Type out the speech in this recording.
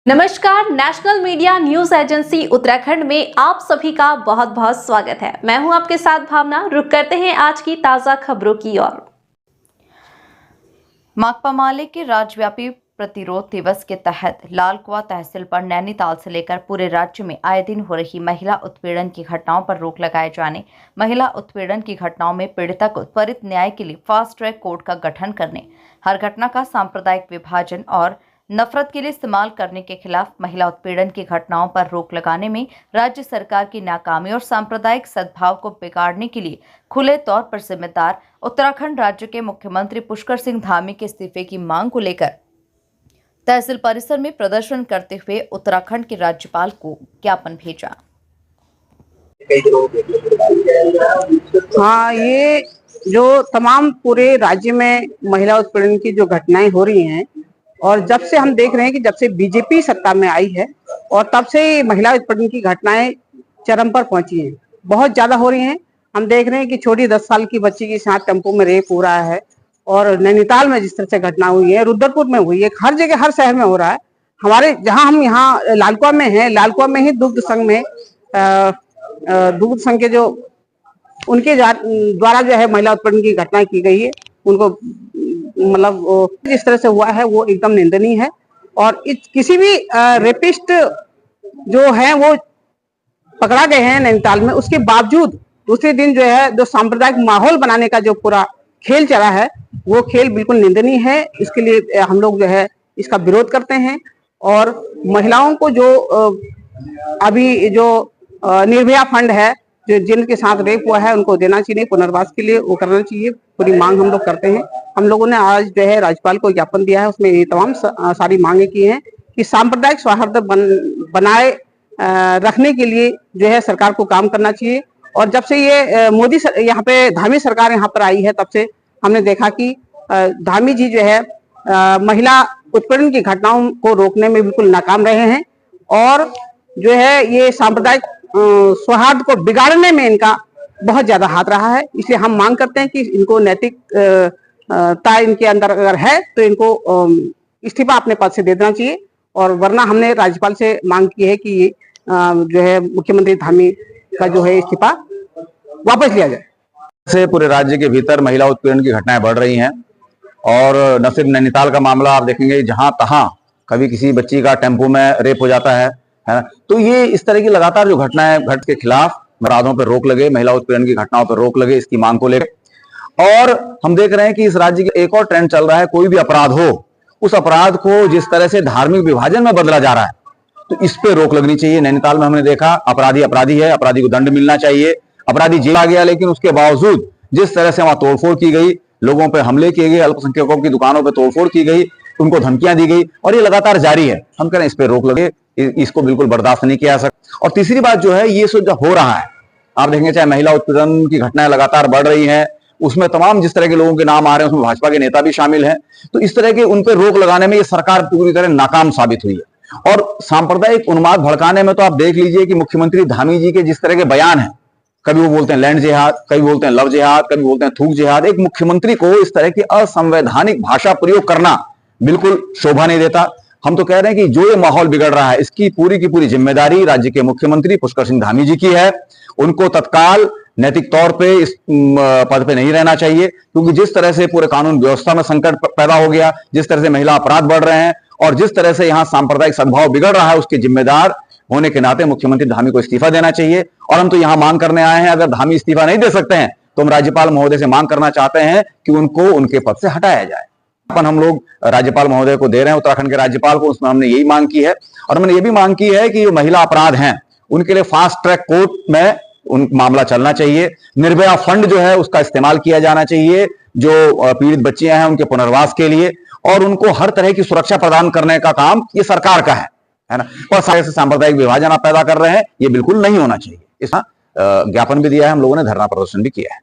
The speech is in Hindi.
नमस्कार, national media news agency Uttarakhand में आप सभी का बहुत बहुत स्वागत है। मैं हूं आपके साथ भावना। रुक करते हैं आज की ताजा खबरों की ओर। माकपा माले के राज्यव्यापी प्रतिरोध दिवस के तहत लालकुआ तहसील पर नैनीताल से लेकर पूरे राज्य में आए दिन हो रही महिला उत्पीड़न की घटनाओं पर रोक लगाए जाने, महिला उत्पीड़न की घटनाओं में पीड़िता को त्वरित न्याय के लिए फास्ट ट्रैक कोर्ट का गठन करने, हर घटना का सांप्रदायिक विभाजन और नफरत के लिए इस्तेमाल करने के खिलाफ महिला उत्पीड़न की घटनाओं पर रोक लगाने में राज्य सरकार की नाकामी और सांप्रदायिक सद्भाव को बिगाड़ने के लिए खुले तौर पर जिम्मेदार उत्तराखंड राज्य के मुख्यमंत्री पुष्कर सिंह धामी के इस्तीफे की मांग को लेकर तहसील परिसर में प्रदर्शन करते हुए उत्तराखंड के राज्यपाल को ज्ञापन भेजा। हाँ, ये जो तमाम पूरे राज्य में महिला उत्पीड़न की जो घटनाएं हो रही हैं और जब से हम देख रहे हैं कि जब से बीजेपी सत्ता में आई है और तब से महिला उत्पीड़न की घटनाएं चरम पर पहुंची हैं, बहुत ज्यादा हो रही हैं। हम देख रहे हैं कि छोटी 10 साल की बच्ची के साथ टेम्पो में रेप हो रहा है और नैनीताल में जिस तरह से घटना हुई है, रुद्रपुर में हुई है, हर जगह हर शहर में हो रहा है। हमारे जहां हम यहाँ लालकुआ में हैं, लालकुआ में ही दुग्ध संघ में दुग्ध संघ के जो उनके द्वारा जो है महिला उत्पीड़न की घटना की गई है, उनको मतलब जिस तरह से हुआ है वो एकदम निंदनीय है। और किसी भी रेपिस्ट जो है वो पकड़ा गए हैं नैनीताल में, उसके बावजूद दूसरे दिन जो है जो सांप्रदायिक माहौल बनाने का जो पूरा खेल चला है वो खेल बिल्कुल निंदनीय है। इसके लिए हम लोग जो है इसका विरोध करते हैं और महिलाओं को जो अभी जो निर्भया फंड है जो जिनके साथ रेप हुआ है उनको देना चाहिए, पुनर्वास के लिए वो करना चाहिए, पूरी मांग हम लोग करते हैं। हम लोगों ने आज जो है राज्यपाल को ज्ञापन दिया है, उसमें ये तमाम सारी मांगे की हैं कि सांप्रदायिक सौहार्द बनाए रखने के लिए जो है सरकार को काम करना चाहिए। और जब से ये मोदी यहाँ पे धामी सरकार यहाँ पर आई है तब से हमने देखा कि धामी जी जो है महिला उत्पीड़न की घटनाओं को रोकने में बिल्कुल नाकाम रहे हैं और जो है ये सांप्रदायिक सौहार्द को बिगाड़ने में इनका बहुत ज्यादा हाथ रहा है। इसलिए हम मांग करते हैं कि इनको नैतिकता इनके अंदर अगर है तो इनको इस्तीफा अपने पद से दे देना चाहिए और वरना हमने राज्यपाल से मांग की है कि जो है मुख्यमंत्री धामी का जो है इस्तीफा वापस लिया जाए। से पूरे राज्य के भीतर महिला उत्पीड़न की घटनाएं बढ़ रही हैं और न सिर्फ नैनीताल का मामला आप देखेंगे, जहां तहां कभी किसी बच्ची का टेम्पो में रेप हो जाता है ना। तो ये इस तरह की लगातार जो घटनाएं घट के खिलाफ अपराधों पर रोक लगे, महिला उत्पीड़न की घटनाओं पर रोक लगे, इसकी मांग को लेकर। और हम देख रहे हैं कि इस राज्य का एक और ट्रेंड चल रहा है, कोई भी अपराध हो उस अपराध को जिस तरह से धार्मिक विभाजन में बदला जा रहा है, तो इस पे रोक लगनी चाहिए। नैनीताल में हमने देखा अपराधी अपराधी है, अपराधी को दंड मिलना चाहिए, अपराधी जेल आ गया, लेकिन उसके बावजूद जिस तरह से वहां तोड़फोड़ की गई, लोगों पर हमले किए गए, अल्पसंख्यकों की दुकानों पर तोड़फोड़ की गई, उनको धमकियां दी गई और ये लगातार जारी है। हम कह रहे हैं इस पे रोक लगे, इसको बिल्कुल बर्दाश्त नहीं किया जा सकता। और तीसरी बात जो है, ये जो हो रहा है, आप देखेंगे चाहे महिला उत्पीड़न की घटनाएं लगातार बढ़ रही हैं, उसमें तमाम जिस तरह के लोगों के नाम आ रहे हैं उसमें भाजपा के नेता भी शामिल हैं, तो इस तरह के उन पर रोक लगाने में ये सरकार पूरी तरह नाकाम साबित हुई है। और सांप्रदायिक उन्माद भड़काने में तो आप देख लीजिए कि मुख्यमंत्री धामी जी के जिस तरह के बयान हैं, कभी वो बोलते हैं लैंड जिहाद, कभी बोलते हैं लव जिहाद, कभी बोलते हैं थूक जिहाद। एक मुख्यमंत्री को इस तरह की असंवैधानिक भाषा प्रयोग करना बिल्कुल शोभा नहीं देता। हम तो कह रहे हैं कि जो ये माहौल बिगड़ रहा है इसकी पूरी की पूरी जिम्मेदारी राज्य के मुख्यमंत्री पुष्कर सिंह धामी जी की है। उनको तत्काल नैतिक तौर पे इस पद पे नहीं रहना चाहिए, क्योंकि जिस तरह से पूरे कानून व्यवस्था में संकट पैदा हो गया, जिस तरह से महिला अपराध बढ़ रहे हैं और जिस तरह से यहाँ सांप्रदायिक सद्भाव बिगड़ रहा है, उसके जिम्मेदार होने के नाते मुख्यमंत्री धामी को इस्तीफा देना चाहिए। और हम तो यहाँ मांग करने आए हैं, अगर धामी इस्तीफा नहीं दे सकते हैं तो हम राज्यपाल महोदय से मांग करना चाहते हैं कि उनको उनके पद से हटाया जाए। हम लोग राज्यपाल महोदय को दे रहे हैं, उत्तराखंड के राज्यपाल को, उसमें हमने यही मांग की है। और हमने ये भी मांग की है कि जो महिला अपराध हैं उनके लिए फास्ट ट्रैक कोर्ट में उन मामला चलना चाहिए। निर्भया फंड जो है उसका इस्तेमाल किया जाना चाहिए जो पीड़ित बच्चियां हैं उनके पुनर्वास के लिए, और उनको हर तरह की सुरक्षा प्रदान करने का काम ये सरकार का है ना। और सारे से सांप्रदायिक विभाजन आप पैदा कर रहे हैं, ये बिल्कुल नहीं होना चाहिए। इस ज्ञापन भी दिया है, हम लोगों ने धरना प्रदर्शन भी किया है।